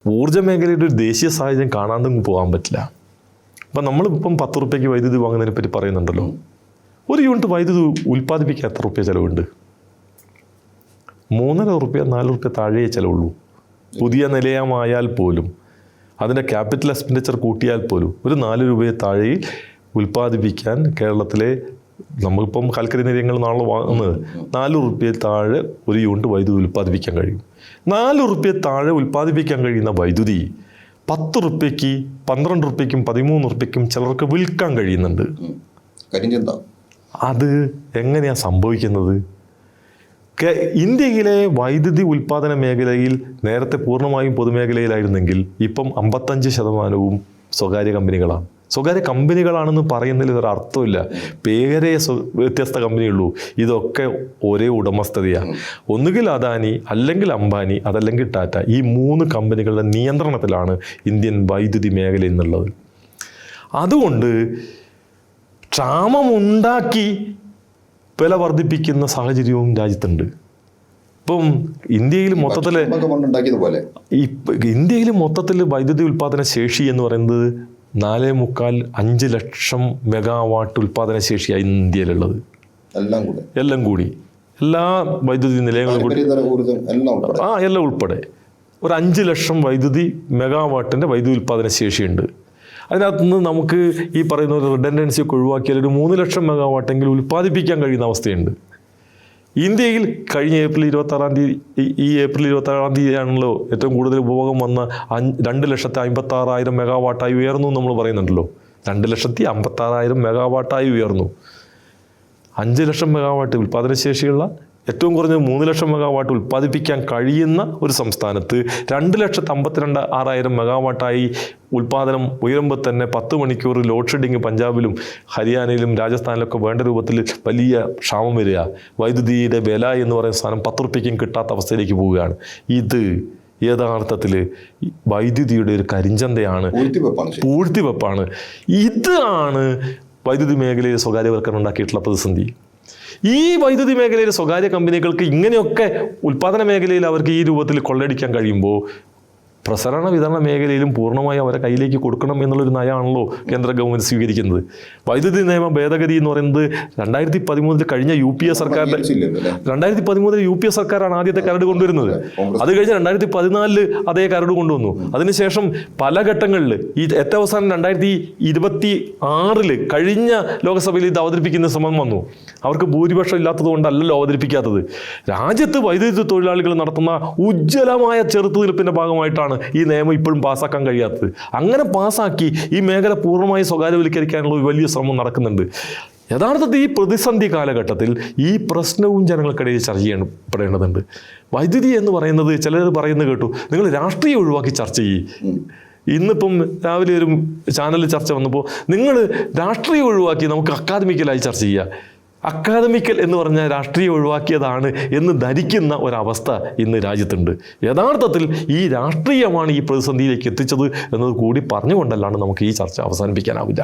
ഊർജ്ജ മേഖലയുടെ ഒരു ദേശീയ സാഹചര്യം കാണാണ്ടൊന്നും പോകാൻ പറ്റില്ല. അപ്പം നമ്മളിപ്പം 10 റുപ്യക്ക് വൈദ്യുതി വാങ്ങുന്നതിനെ പറ്റി പറയുന്നുണ്ടല്ലോ. ഒരു യൂണിറ്റ് വൈദ്യുതി ഉൽപ്പാദിപ്പിക്കാൻ എത്ര റുപ്യ ചിലവുണ്ട്? 3.5 റുപ്യ 4 റുപ്യ താഴെ ചിലവുള്ളൂ. പുതിയ നിലയമായാൽ പോലും അതിൻ്റെ ക്യാപിറ്റൽ എക്സ്പെൻഡിച്ചർ കൂട്ടിയാൽ പോലും ഒരു 4 രൂപയെ താഴെ ഉൽപ്പാദിപ്പിക്കാൻ കേരളത്തിലെ നമ്മളിപ്പം കൽക്കരി നിലയങ്ങൾ നാളെ വാങ്ങുന്നത് 4 റുപ്യ താഴെ ഒരു യൂണിറ്റ് വൈദ്യുതി ഉൽപ്പാദിപ്പിക്കാൻ കഴിയും. 4 റുപ്യ താഴെ ഉൽപ്പാദിപ്പിക്കാൻ കഴിയുന്ന വൈദ്യുതി 10 റുപ്യക്ക് 12 റുപ്യക്കും 13 റുപ്യക്കും ചിലർക്ക് വിൽക്കാൻ കഴിയുന്നുണ്ട്. അത് എങ്ങനെയാണ് സംഭവിക്കുന്നത്? ഇന്ത്യയിലെ വൈദ്യുതി ഉൽപ്പാദന മേഖലയിൽ നേരത്തെ പൂർണ്ണമായും പൊതുമേഖലയിലായിരുന്നെങ്കിൽ ഇപ്പം 55% സ്വകാര്യ കമ്പനികളാണ്. സ്വകാര്യ കമ്പനികളാണെന്ന് പറയുന്നതിൽ ഒരു അർത്ഥമില്ല. പേരെ വ്യത്യസ്ത കമ്പനിയുള്ളൂ. ഇതൊക്കെ ഒരേ ഉടമസ്ഥതയാണ്. ഒന്നുകിൽ അദാനി, അല്ലെങ്കിൽ അംബാനി, അതല്ലെങ്കിൽ ടാറ്റ. ഈ 3 കമ്പനികളുടെ നിയന്ത്രണത്തിലാണ് ഇന്ത്യൻ വൈദ്യുതി മേഖല എന്നുള്ളത്. അതുകൊണ്ട് ക്ഷാമമുണ്ടാക്കി വില വർദ്ധിപ്പിക്കുന്ന സാഹചര്യവും രാജ്യത്തുണ്ട്. ഇപ്പം ഇന്ത്യയിൽ മൊത്തത്തിൽ വൈദ്യുതി ഉൽപ്പാദന ശേഷി എന്ന് പറയുന്നത് 4.25-5 ലക്ഷം മെഗാവാട്ട് ഉൽപ്പാദന ശേഷിയാണ് ഇന്ത്യയിലുള്ളത്. എല്ലാം കൂടി എല്ലാ വൈദ്യുതി നിലയങ്ങളും കൂടി എല്ലാം ഉൾപ്പെടെ ഒരു 5 ലക്ഷം വൈദ്യുതി മെഗാവാട്ടിൻ്റെ വൈദ്യുതി ഉൽപ്പാദന ശേഷിയുണ്ട്. അതിനകത്ത് നിന്ന് നമുക്ക് ഈ പറയുന്ന ഒരു റിഡൻഡൻസി ഒക്കെ ഒഴിവാക്കിയാൽ ഒരു 3 ലക്ഷം മെഗാവാട്ടെങ്കിലും ഉൽപ്പാദിപ്പിക്കാൻ കഴിയുന്ന അവസ്ഥയുണ്ട്. ഇന്ത്യയിൽ കഴിഞ്ഞ ഏപ്രിൽ 26 ആണല്ലോ ഏറ്റവും കൂടുതൽ ഉപഭോഗം വന്ന 2,56,000 മെഗാവാട്ടായി ഉയർന്നു നമ്മൾ പറയുന്നുണ്ടല്ലോ. 2,56,000 മെഗാവാട്ടായി ഉയർന്നു. 5 ലക്ഷം മെഗാവാട്ട് ഉൽപ്പാദനശേഷിയുള്ള ഏറ്റവും കുറഞ്ഞത് 3 ലക്ഷം മെഗാവാട്ട് ഉൽപ്പാദിപ്പിക്കാൻ കഴിയുന്ന ഒരു സംസ്ഥാനത്ത് 2,52,600 മെഗാവാട്ടായി ഉൽപ്പാദനം ഉയരുമ്പോൾ തന്നെ 10 മണിക്കൂർ ലോഡ് ഷെഡിങ് പഞ്ചാബിലും ഹരിയാനയിലും രാജസ്ഥാനിലൊക്കെ വേണ്ട രൂപത്തിൽ വലിയ ക്ഷാമം വരിക. വൈദ്യുതിയുടെ വില എന്ന് പറയുന്ന സാധനം 10 റുപ്യക്കും കിട്ടാത്ത അവസ്ഥയിലേക്ക് പോവുകയാണ്. ഇത് യഥാർത്ഥത്തിൽ വൈദ്യുതിയുടെ ഒരു കരിഞ്ചന്തയാണ്, പൂഴ്ത്തിവെപ്പാണ്. ഇതാണ് വൈദ്യുതി മേഖലയിൽ സ്വകാര്യവൽക്കരണം ഉണ്ടാക്കിയിട്ടുള്ള പ്രതിസന്ധി. ഈ വൈദ്യുതി മേഖലയിലെ സ്വകാര്യ കമ്പനികൾക്ക് ഇങ്ങനെയൊക്കെ ഉൽപ്പാദന മേഖലയിൽ അവർക്ക് ഈ രൂപത്തിൽ കൊള്ളയടിക്കാൻ കഴിയുമ്പോൾ പ്രസരണ വിതരണ മേഖലയിലും പൂർണ്ണമായി അവരെ കയ്യിലേക്ക് കൊടുക്കണം എന്നുള്ളൊരു നയമാണല്ലോ കേന്ദ്ര ഗവൺമെൻറ് സ്വീകരിക്കുന്നത്. വൈദ്യുതി നിയമ ഭേദഗതി എന്ന് പറയുന്നത് 2013 കഴിഞ്ഞ UPA സർക്കാരിൻ്റെ 2013 UPA സർക്കാരാണ് ആദ്യത്തെ കരട് കൊണ്ടുവരുന്നത്. അത് കഴിഞ്ഞ് 2014 അതേ കരട് കൊണ്ടുവന്നു. അതിനുശേഷം പല ഘട്ടങ്ങളിൽ ഈ ഏറ്റവും അവസാനം 2026 കഴിഞ്ഞ ലോക്സഭയിൽ ഇത് അവതരിപ്പിക്കുന്ന ശ്രമം വന്നു. അവർക്ക് ഭൂരിപക്ഷം ഇല്ലാത്തത് കൊണ്ടല്ലല്ലോ അവതരിപ്പിക്കാത്തത്. രാജ്യത്ത് വൈദ്യുതി തൊഴിലാളികൾ നടത്തുന്ന ഉജ്ജ്വലമായ ചെറുത്തുനിൽപ്പിൻ്റെ ഭാഗമായിട്ടാണ് ഈ നിയമം ഇപ്പോഴും പാസ്സാക്കാൻ കഴിയാത്തത്. അങ്ങനെ പാസ്സാക്കി ഈ മേഖല പൂർണ്ണമായി സ്വകാര്യവൽക്കരിക്കാനുള്ള ഒരു വലിയ ശ്രമം നടക്കുന്നുണ്ട്. യഥാർത്ഥത്തിൽ ഈ പ്രതിസന്ധി കാലഘട്ടത്തിൽ ഈ പ്രശ്നവും ജനങ്ങൾക്കിടയിൽ ചർച്ച ചെയ്യപ്പെടേണ്ടതുണ്ട്. വൈദ്യുതി എന്ന് പറയുന്നത് ചിലർ പറയുന്നത് കേട്ടു, നിങ്ങൾ രാഷ്ട്രീയം ഒഴിവാക്കി ചർച്ച ചെയ്യും. ഇന്നിപ്പം രാവിലെ ഒരു ചാനലിൽ ചർച്ച വന്നപ്പോൾ നിങ്ങൾ രാഷ്ട്രീയം ഒഴിവാക്കി നമുക്ക് അക്കാദമിക്കലായി ചർച്ച ചെയ്യുക. അക്കാദമിക്കൽ എന്ന് പറഞ്ഞാൽ രാഷ്ട്രീയം ഒഴിവാക്കിയതാണ് എന്ന് ധരിക്കുന്ന ഒരവസ്ഥ ഇന്ന് രാജ്യത്തുണ്ട്. യഥാർത്ഥത്തിൽ ഈ രാഷ്ട്രീയമാണ് ഈ പ്രതിസന്ധിയിലേക്ക് എത്തിച്ചത് എന്നത് കൂടി പറഞ്ഞുകൊണ്ടല്ലാണ്ട് നമുക്ക് ഈ ചർച്ച അവസാനിപ്പിക്കാനാവില്ല.